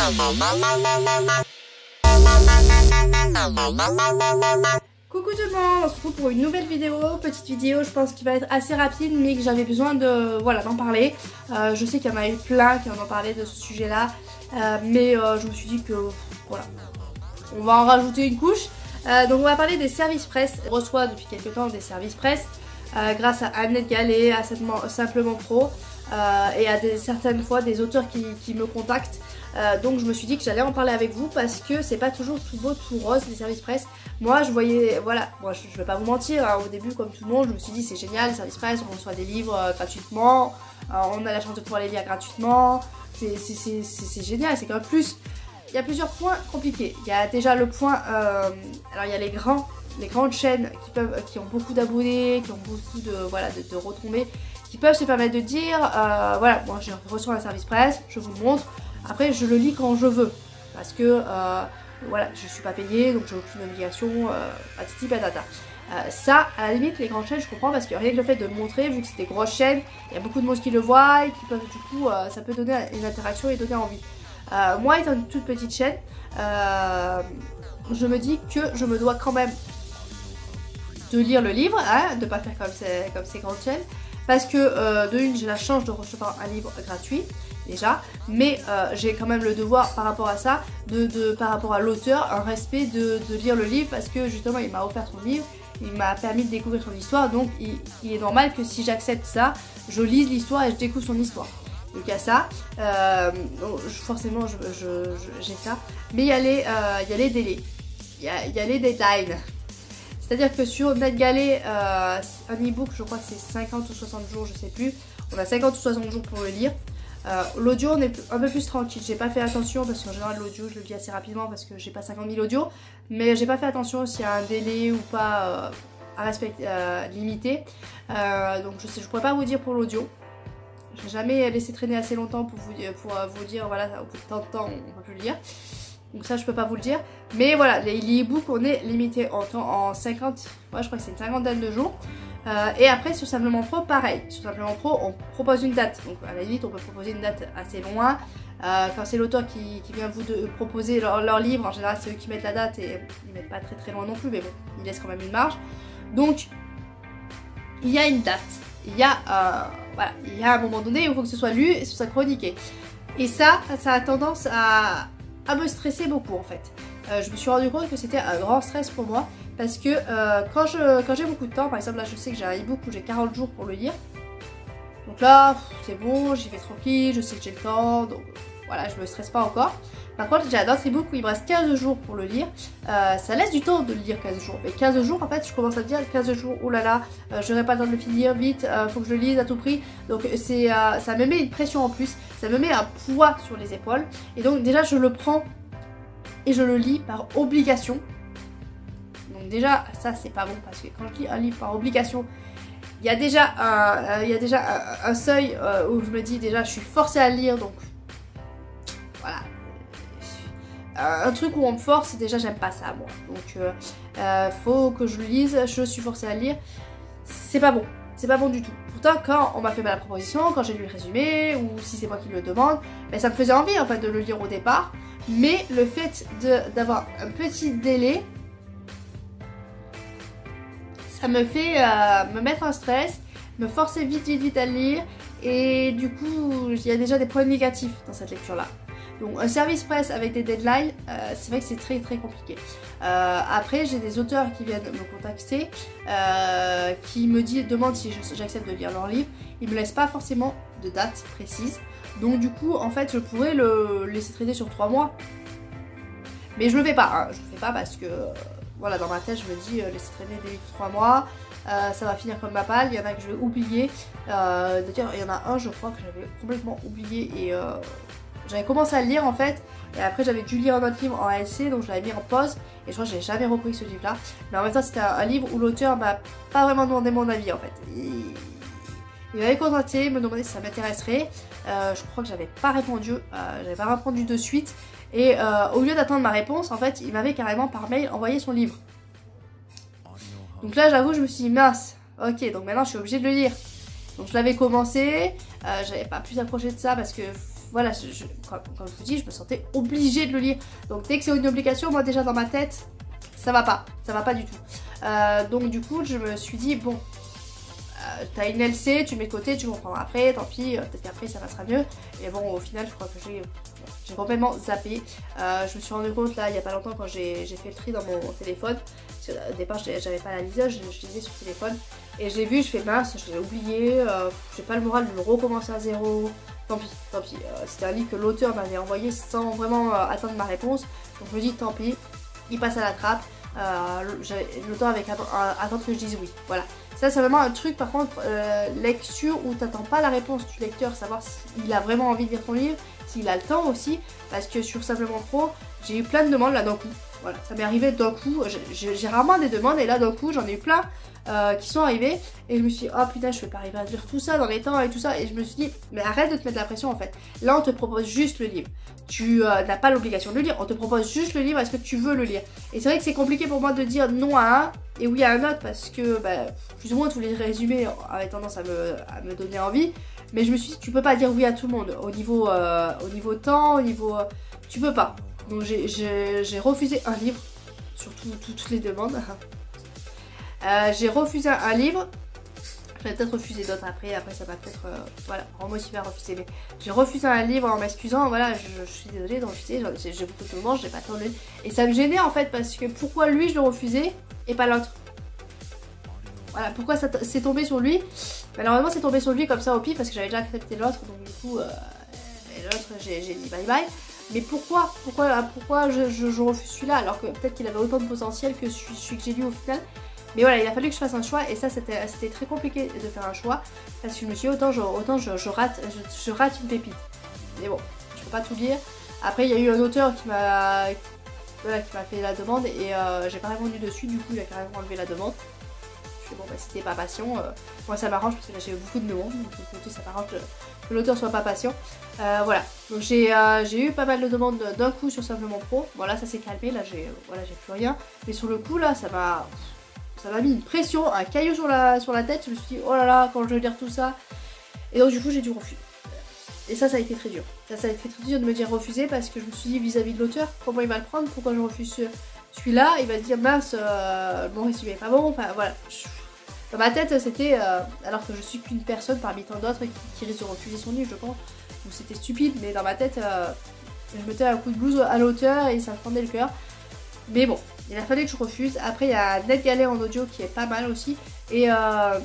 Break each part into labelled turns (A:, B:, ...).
A: Coucou tout le monde, on se retrouve pour une nouvelle vidéo, petite vidéo je pense qui va être assez rapide mais que j'avais besoin de d'en parler. Je sais qu'il y en a eu plein qui en ont parlé de ce sujet là, mais je me suis dit que voilà, on va en rajouter une couche. Donc on va parler des services presse. Je reçois depuis quelques temps des services presse grâce à Annette Gallet, à Simplement Pro et à certaines fois des auteurs qui me contactent. Donc je me suis dit que j'allais en parler avec vous parce que c'est pas toujours tout beau tout rose les services presse. Moi je voyais, voilà, moi je vais pas vous mentir, hein, au début comme tout le monde je me suis dit c'est génial les services presse, on reçoit des livres gratuitement, on a la chance de pouvoir les lire gratuitement, c'est génial, c'est qu'en plus il y a plusieurs points compliqués. Il y a déjà le point, alors il y a les grandes chaînes qui ont beaucoup d'abonnés, qui ont beaucoup de retombées, qui peuvent se permettre de dire voilà, moi je reçois un service presse, je vous le montre. Après je le lis quand je veux parce que voilà, je suis pas payée donc j'ai aucune obligation, patati patata. Ça à la limite les grandes chaînes je comprends parce que rien que le fait de le montrer, vu que c'est des grosses chaînes, il y a beaucoup de monde qui le voit et qui peuvent du coup ça peut donner une interaction et donner envie. Moi étant une toute petite chaîne, je me dis que je me dois quand même de lire le livre, hein, de pas faire comme ces grandes chaînes. Parce que de une j'ai la chance de recevoir un livre gratuit déjà, mais j'ai quand même le devoir par rapport à ça, par rapport à l'auteur, un respect de lire le livre parce que justement il m'a offert son livre, il m'a permis de découvrir son histoire, donc il est normal que si j'accepte ça, je lise l'histoire et je découvre son histoire. Donc il y a ça, forcément j'ai ça, mais il y a les délais, il y a les deadlines. C'est-à-dire que sur Annette Gallet, un e-book, je crois que c'est 50 ou 60 jours, je sais plus. On a 50 ou 60 jours pour le lire. L'audio, on est un peu plus tranquille. J'ai pas fait attention parce qu'en général, l'audio, je le lis assez rapidement parce que j'ai pas 50 000 audios. Mais j'ai pas fait attention s'il y a un délai ou pas à respecter, limité. Donc je pourrais pas vous dire pour l'audio. J'ai jamais laissé traîner assez longtemps pour vous dire, voilà, au bout de tant de temps, on peut plus le lire. Donc ça je peux pas vous le dire, mais voilà, les e-books on est limité en 50, ouais, je crois que c'est une cinquantaine de jours. Et après sur Simplement Pro pareil, sur Simplement Pro on propose une date, donc à la limite on peut proposer une date assez loin. Quand c'est l'auteur qui vient vous proposer leur livre, en général c'est eux qui mettent la date et ils mettent pas très loin non plus, mais bon, ils laissent quand même une marge. Donc il y a une date, il y a voilà, il y a un moment donné où il faut que ce soit lu et que ce soit chroniqué. Et ça a tendance à me stresser beaucoup en fait. Je me suis rendu compte que c'était un grand stress pour moi parce que quand j'ai beaucoup de temps, par exemple là je sais que j'ai un e-book où j'ai 40 jours pour le lire, donc là c'est bon, j'y vais tranquille, je sais que j'ai le temps, donc voilà, je me stresse pas encore. Par contre j'ai un autre e-book où il me reste 15 jours pour le lire, ça laisse du temps de le lire 15 jours, mais 15 jours en fait je commence à me dire 15 jours, oh là là, j'aurai pas le temps de le finir, vite, faut que je le lise à tout prix, donc ça me met une pression en plus, ça me met un poids sur les épaules, et donc déjà je le prends et je le lis par obligation. Donc déjà ça c'est pas bon parce que quand je lis un livre par obligation, il y a déjà un seuil où je me dis déjà je suis forcée à le lire, donc voilà. Un truc où on me force, déjà j'aime pas ça moi, donc faut que je le lise, je suis forcée à le lire, c'est pas bon, c'est pas bon du tout. Pourtant quand on m'a fait la proposition, quand j'ai lu le résumé, ou si c'est moi qui le demande, ben, ça me faisait envie en fait de le lire au départ, mais le fait d'avoir un petit délai, ça me fait me mettre en stress, me forcer vite à le lire, et du coup il y a déjà des points négatifs dans cette lecture là. Donc un service presse avec des deadlines, c'est vrai que c'est très compliqué. Après j'ai des auteurs qui viennent me contacter, qui me demandent si j'accepte de lire leur livre. Ils me laissent pas forcément de date précise. Donc du coup en fait je pourrais le laisser traîner sur 3 mois. Mais je le fais pas, hein. Je le fais pas parce que voilà, dans ma tête je me dis laisser traîner des livres 3 mois, ça va finir comme ma palle. Il y en a que je vais oublier. D'ailleurs il y en a un je crois que j'avais complètement oublié et j'avais commencé à le lire en fait, et après j'avais dû lire un autre livre en ASC, donc je l'avais mis en pause, et je crois que j'ai jamais repris ce livre là. Mais en même temps c'était un livre où l'auteur m'a pas vraiment demandé mon avis en fait. Il m'avait contacté, me demandait si ça m'intéresserait, je crois que j'avais pas répondu de suite, et au lieu d'attendre ma réponse, en fait il m'avait carrément par mail envoyé son livre. Donc là j'avoue je me suis dit mince, ok donc maintenant je suis obligée de le lire. Donc je l'avais commencé, j'avais pas pu s'approcher de ça parce que voilà, comme je vous dis, je me sentais obligée de le lire. Donc dès que c'est une obligation, moi déjà dans ma tête, ça va pas du tout. Donc du coup, je me suis dit, bon, t'as une LC, tu mets de côté, tu reprendras après, tant pis, peut-être qu'après ça passera mieux. Et bon, au final, je crois que j'ai complètement zappé. Je me suis rendu compte là, il y a pas longtemps, quand j'ai fait le tri dans mon téléphone. Au départ, j'avais pas la liseuse, je lisais sur le téléphone. Et j'ai vu, je fais mince, je l'ai oublié, j'ai pas le moral de le recommencer à zéro. Tant pis, tant pis. C'était un livre que l'auteur m'avait envoyé sans vraiment attendre ma réponse. Donc je me dis, tant pis, il passe à la trappe. L'auteur avait qu'à attendre que je dise oui. Voilà. Ça, c'est vraiment un truc, par contre, lecture où t'attends pas la réponse du lecteur, savoir s'il a vraiment envie de lire ton livre, s'il a le temps aussi. Parce que sur Simplement Pro, j'ai eu plein de demandes là d'un coup. Voilà, ça m'est arrivé d'un coup. J'ai rarement des demandes et là d'un coup, j'en ai eu plein. Qui sont arrivés et je me suis dit oh putain je vais pas arriver à lire tout ça dans les temps et tout ça et je me suis dit mais arrête de te mettre la pression en fait, là on te propose juste le livre, tu n'as pas l'obligation de le lire, on te propose juste le livre, est-ce que tu veux le lire? Et c'est vrai que c'est compliqué pour moi de dire non à un et oui à un autre parce que bah, plus ou moins tous les résumés avaient tendance à me donner envie, mais je me suis dit tu peux pas dire oui à tout le monde au niveau temps, au niveau tu peux pas, donc j'ai refusé un livre sur toutes les demandes. J'ai refusé un livre, je vais peut-être refuser d'autres après ça va peut-être voilà, remotiver à refuser, mais j'ai refusé un livre en m'excusant, voilà, je suis désolée de refuser, j'ai beaucoup de moments, j'ai pas le temps de lire, et ça me gênait en fait parce que pourquoi lui je le refusais et pas l'autre, voilà, pourquoi c'est tombé sur lui, malheureusement c'est tombé sur lui comme ça au pif parce que j'avais déjà accepté l'autre, donc du coup l'autre j'ai dit bye bye. Mais pourquoi je refuse celui-là alors que peut-être qu'il avait autant de potentiel que celui que j'ai lu au final. Mais voilà, il a fallu que je fasse un choix et ça c'était très compliqué de faire un choix parce que je me suis dit autant je rate une pépite. Mais bon, je peux pas tout lire. Après il y a eu un auteur qui m'a fait la demande et j'ai pas répondu dessus, du coup il a carrément enlevé la demande. Je fais bon bah c'était pas patient, moi ça m'arrange parce que là j'ai eu beaucoup de demandes, donc ça m'arrange que l'auteur soit pas patient. Voilà, donc j'ai eu pas mal de demandes d'un coup sur Simplement Pro. Voilà, ça s'est calmé, là j'ai plus rien. Mais sur le coup là ça m'a mis une pression, un caillou sur la tête. Je me suis dit oh là là, quand je vais lire tout ça. Et donc du coup j'ai dû refuser. Et ça a été très dur. Ça a été très dur de me dire refuser parce que je me suis dit vis-à-vis de l'auteur, comment il va le prendre, pourquoi je refuse celui-là, il va se dire mince, mon résumé est pas bon, enfin voilà. Dans ma tête c'était, alors que je suis qu'une personne parmi tant d'autres qui risque de refuser son livre je pense, ou c'était stupide, mais dans ma tête je mettais un coup de blues à l'auteur et ça me fendait le cœur. Mais bon, il a fallu que je refuse. Après il y a NetGalley en audio qui est pas mal aussi et ça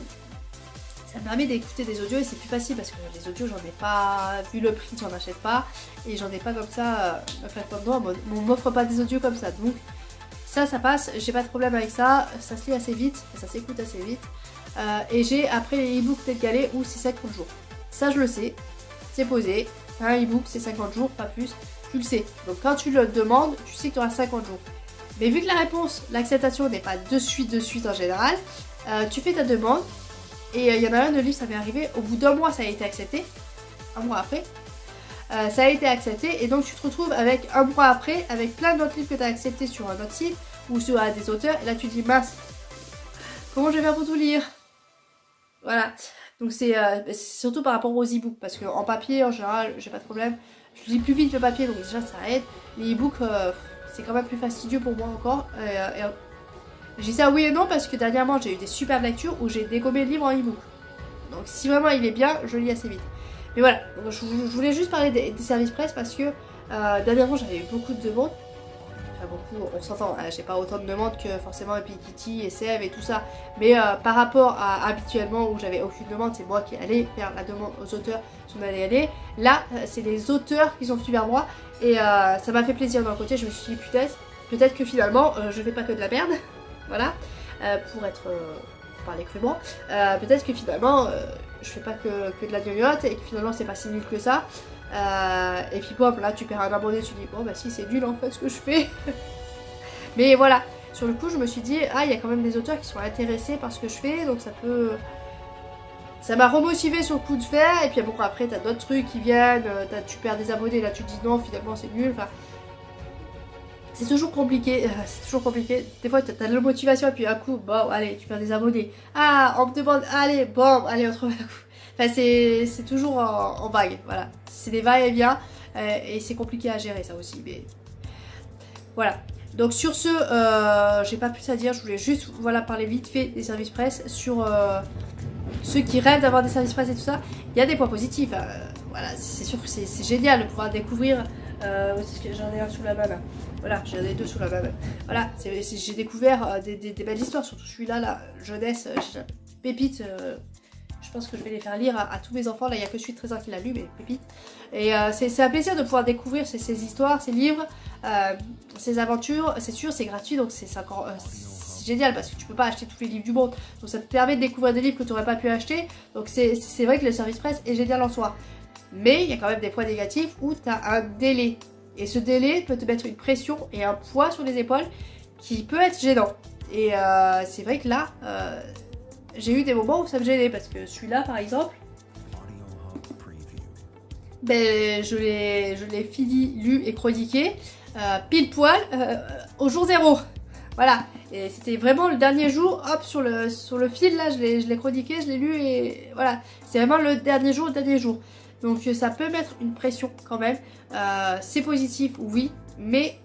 A: me permet d'écouter des audios et c'est plus facile parce que les audios j'en ai pas, vu le prix j'en achète pas et j'en ai pas comme ça, on m'offre pas des audios comme ça, donc ça passe, j'ai pas de problème avec ça, ça se lit assez vite, ça s'écoute assez vite. Et j'ai après les e-books NetGalley où c'est 50 jours. Ça je le sais, c'est posé, un e-book c'est 50 jours, pas plus, tu le sais. Donc quand tu le demandes, tu sais que tu auras 50 jours. Mais vu que la réponse, l'acceptation n'est pas de suite en général, tu fais ta demande et il y en a un de livre, ça m'est arrivé, au bout d'un mois ça a été accepté, un mois après. Ça a été accepté et donc tu te retrouves avec un mois après avec plein d'autres livres que tu as acceptés sur un autre site ou sur des auteurs et là tu te dis mince, comment je vais faire pour tout lire? Voilà, donc c'est surtout par rapport aux e-books parce qu'en papier en général j'ai pas de problème, je lis plus vite le papier donc déjà ça aide, les e-books c'est quand même plus fastidieux pour moi encore. Je dis ça oui et non parce que dernièrement j'ai eu des superbes lectures où j'ai dégommé le livre en e-book, donc si vraiment il est bien je lis assez vite. Mais voilà, donc je voulais juste parler des services presse parce que dernièrement j'avais eu beaucoup de demandes. Enfin beaucoup, on s'entend, j'ai pas autant de demandes que forcément Epic Kitty, SF et tout ça. Mais par rapport à habituellement où j'avais aucune demande, c'est moi qui allais faire la demande aux auteurs si on allait aller. Là, c'est les auteurs qui sont venus vers moi et ça m'a fait plaisir d'un côté. Je me suis dit putain, peut-être que finalement je fais pas que de la merde. Voilà, pour parler crûment. Peut-être que finalement je fais pas que de la gnognotte et que finalement c'est pas si nul que ça. Et puis bon, là tu perds un abonné, tu dis bon bah si c'est nul en fait ce que je fais. Mais voilà, sur le coup je me suis dit ah il y a quand même des auteurs qui sont intéressés par ce que je fais, donc ça peut... Ça m'a remotivé sur le coup de fer. Et puis bon après t'as d'autres trucs qui viennent, tu perds des abonnés, là tu te dis non finalement c'est nul, enfin... C'est toujours compliqué, c'est toujours compliqué. Des fois t'as de la motivation et puis un coup, bon allez tu perds des abonnés. Ah on me demande, allez bon, allez on trouve un coup. Enfin, c'est toujours en vague, voilà. C'est des va-et-vient et c'est compliqué à gérer ça aussi, mais voilà. Donc sur ce, j'ai pas plus à dire, je voulais juste voilà, parler vite fait des services presse sur ceux qui rêvent d'avoir des services presse et tout ça. Il y a des points positifs, voilà, c'est sûr que c'est génial de pouvoir découvrir, j'en ai un sous la main là, voilà, j'en ai deux sous la main, voilà, j'ai découvert des belles histoires, surtout celui-là, là, jeunesse, pépite, je pense que je vais les faire lire à tous mes enfants, là il n'y a que celui de 13 ans qui l'a lu, mais pépite. Et c'est un plaisir de pouvoir découvrir ces histoires, ces livres, ces aventures, c'est sûr, c'est gratuit, donc c'est génial parce que tu peux pas acheter tous les livres du monde. Donc ça te permet de découvrir des livres que tu n'aurais pas pu acheter, donc c'est vrai que le service presse est génial en soi. Mais il y a quand même des points négatifs où tu as un délai. Et ce délai peut te mettre une pression et un poids sur les épaules qui peut être gênant. Et c'est vrai que là, j'ai eu des moments où ça me gênait parce que celui-là par exemple, ben, je l'ai fini, lu et chroniqué pile poil au jour 0. Voilà, et c'était vraiment le dernier jour, hop, sur le fil là, je l'ai chroniqué, je l'ai lu et voilà, c'est vraiment le dernier jour, Donc ça peut mettre une pression quand même, c'est positif, oui, mais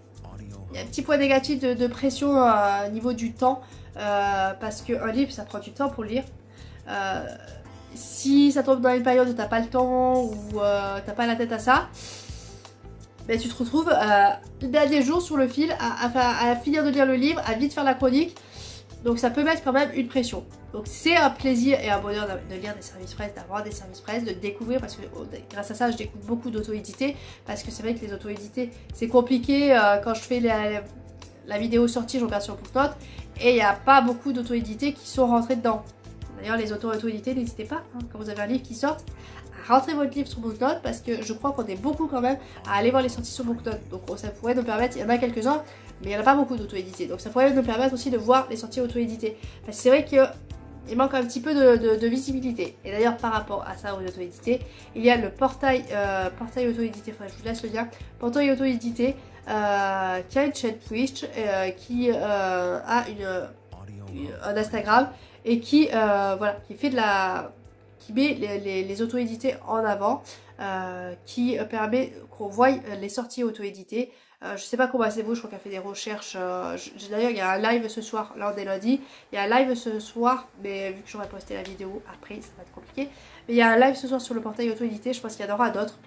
A: il y a un petit point négatif de pression au niveau du temps, parce qu'un livre ça prend du temps pour le lire. Si ça tombe dans une période où t'as pas le temps ou t'as pas la tête à ça, ben tu te retrouves le dernier jour sur le fil à finir de lire le livre, à vite faire la chronique. Donc ça peut mettre quand même une pression. Donc c'est un plaisir et un bonheur de lire des services presse, d'avoir des services presse, de découvrir, parce que grâce à ça je découvre beaucoup d'auto-édités, parce que c'est vrai que les auto-édités c'est compliqué. Quand je fais la vidéo sortie, je regarde sur BookNote et il n'y a pas beaucoup d'auto-édités qui sont rentrés dedans. D'ailleurs les auto-édités, n'hésitez pas, hein, quand vous avez un livre qui sort, à rentrer votre livre sur BookNote, parce que je crois qu'on est beaucoup quand même à aller voir les sorties sur BookNote. Donc ça pourrait nous permettre, il y en a quelques-uns, mais il n'y en a pas beaucoup d'auto-édités. Donc ça pourrait nous permettre aussi de voir les sorties auto-éditées. Parce que c'est vrai qu'il manque un petit peu de visibilité. Et d'ailleurs par rapport à ça, aux auto-édités, il y a le portail auto-édité, enfin je vous laisse le lien, portail auto-édité, qui a une chaîne Twitch, qui a un Instagram, et qui voilà, qui fait qui met les auto-édités en avant, qui permet qu'on voie les sorties auto-éditées. Je sais pas comment c'est vous, je crois qu'elle fait des recherches. D'ailleurs, il y a un live ce soir, là on est lundi. Il y a un live ce soir, mais vu que j'aurais posté la vidéo après, ça va être compliqué. Mais il y a un live ce soir sur le portail auto-édité, je pense qu'il y en aura d'autres.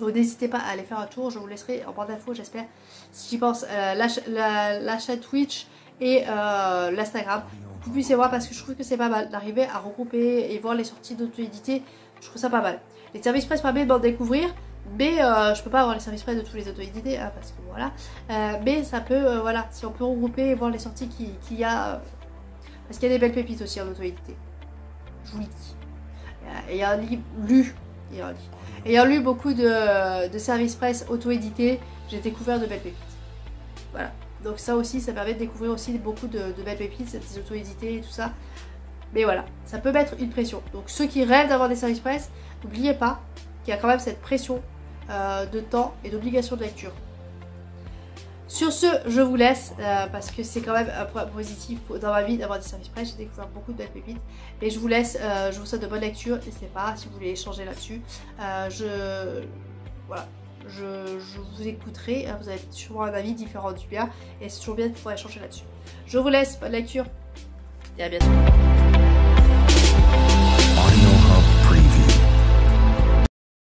A: Donc n'hésitez pas à aller faire un tour, je vous laisserai en barre d'infos, j'espère, si j'y pense, la chaîne Twitch et l'Instagram. Vous puissiez voir, parce que je trouve que c'est pas mal d'arriver à regrouper et voir les sorties d'auto-édité. Je trouve ça pas mal. Les services presse permettent d'en découvrir, mais je peux pas avoir les services presse de tous les auto-édités, hein, parce que voilà. Mais ça peut, voilà, si on peut regrouper et voir les sorties qu'il y a, parce qu'il y a des belles pépites aussi en auto-édité. Je vous le dis. Ayant lu beaucoup de services presse auto-édités, j'ai découvert de belles pépites. Voilà. Donc ça aussi, ça permet de découvrir aussi beaucoup de belles pépites, des auto-édités et tout ça. Mais voilà, ça peut mettre une pression. Donc ceux qui rêvent d'avoir des services presse, n'oubliez pas qu'il y a quand même cette pression de temps et d'obligation de lecture. Sur ce, je vous laisse, parce que c'est quand même un point positif dans ma vie d'avoir des services presse. J'ai découvert beaucoup de belles pépites. Et je vous laisse, je vous souhaite de bonnes lectures. N'hésitez pas si vous voulez échanger là-dessus. Voilà. Je vous écouterai, vous avez sûrement un avis différent du mien et c'est toujours bien de pouvoir échanger là-dessus. Je vous laisse, bonne lecture et à bientôt.